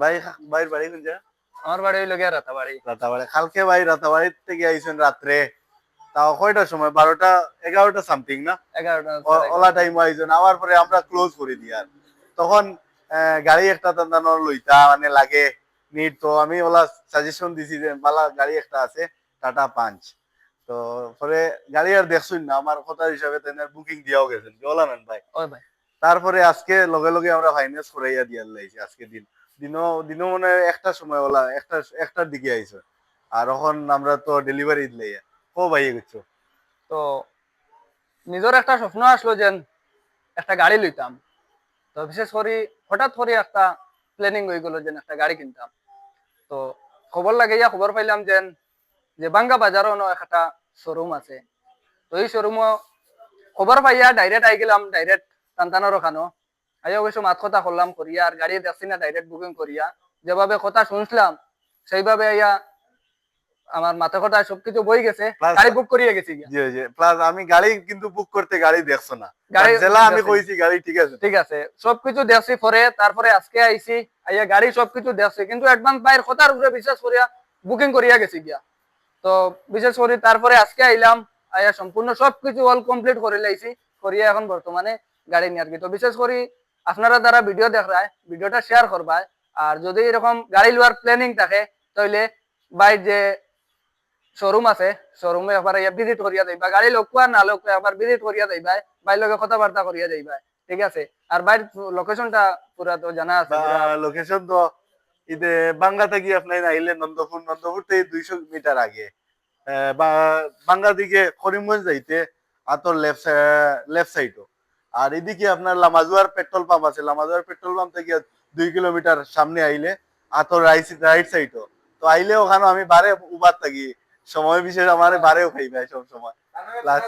ভাই ভাইয়ের বাড়ি কোন জায়গা? আমার বাড়ি হইলো গিয়া রাতাবাড়ি। রাতাবাড়ি। কালকে ভাই রাতাবাড়ি থেকে আইছেন রাত্রে, তাও কয়টার সময়? 12টা 11টা সামথিং না? 11টা ওলা টাইম আইছেন, আবার পরে আমরা ক্লোজ করে দিই। আর তখন গাড়ি একটা টান্দানোর লইতা মানে লাগে নিট, তো আমি ওলা সাজেশন দিছি যে বালা গাড়ি একটা আছে টাটা পাঞ্চ। তো পরে গাড়ি আর দেখছুন না, আমার কথা হিসাবে তেনার বুকিং দিয়াও গেছেন কি ওলা নেন ভাই। ওই ভাই। তারপরে আজকে লগে লগে আমরা ফাইন্যান্স করাইয়া দিয়ার লাইছি। আজকে দিনও দিনও মানে একটা সময় ওলা একটার দিকে আইছে। আর এখন আমরা তো ডেলিভারি দিলাইয়া ও ভাই গেছো। তো নিজের একটা স্বপ্ন আসলো যে একটা গাড়ি লইতাম। তো বিশেষ করে হঠাৎ করে একটা প্ল্যানিং হয়ে গেল যে একটা গাড়ি কিনতাম। তো খবর লাগাইয়া খবর পাইলাম যে বাঙ্গা বাজারও একটা শোরুম আছে। তো এই শোরুমও খবর পাইয়া ডাইরেক্ট আই গেলাম, ডাইরেক্ট টানটানোর ওখানো আইয়া অবশ্য মাত কথা করলাম করিয়া, আর গাড়ি দেখছি না ডাইরেক্ট বুকিং করিয়া, যেভাবে কথা শুনছিলাম সেইভাবে আইয়া আমার মাথা কথা সবকিছু বই গেছে, প্লাস গাড়ি বুক করিয়া গেছি গিয়া। জি জি, প্লাস আমি গাড়ি কিন্তু বুক করতে গাড়ি দেখছো না, গাড়ি জেলা আমি দেখছি, কইছি গাড়ি ঠিক আছে। ঠিক আছে সবকিছু দেখছি, পরে তারপরে আজকে আইছি আইয়া গাড়ি সবকিছু দেখছি, কিন্তু অ্যাডভান্স বাইরের কথার উপরে বিশ্বাস করিয়া বুকিং করিয়া গেছি গিয়া। তো বিশেষ করে তারপরে আজকে আইলাম, আইয়া সম্পূর্ণ সবকিছু অল কমপ্লিট করে লাইছি, করিয়া এখন বর্তমানে গাড়ি নিয়ে আর কি। তো বিশেষ করে আপনারা যারা ভিডিও দেখায় ভিডিওটা শেয়ার করবা, আর যদি এরকম গাড়ি লওয়ার প্ল্যানিং থাকে তাহলে বাই যে শোরুম আছে শোরুমে একবার ভিজিট করিয়া যাইবা, গাড়ি লোকুয়া না লোকুয়া একবার ভিজিট করিয়া যাইবা, বাইর লগে কথাবার্তা করিয়া যাইবা, ঠিক আছে। আর বাইর লোকেশনটা পুরা তো জানা আছে বা পুরা। লোকেশন তো ইদে বাংলা থেকে আপনি আইলে নন্দপুর, নন্দপুর থেকে 200 মিটার আগে বা বাংলা দিকে করিমগঞ্জ যাইতে আতর লেফট সাইডও। আর এদিকে আপনার লামাজুয়ার পেট্রোল পাম্প আছে, লামাজুয়ার পেট্রোল পাম্প থেকে 2 কিলোমিটার সামনে আইলে আতর রাইট সাইডও। তো আইলে ওখানে আমি বারে উবার থাকি, সময় বিশেষ আমার বারেও খাইবে সব সময়। প্লাস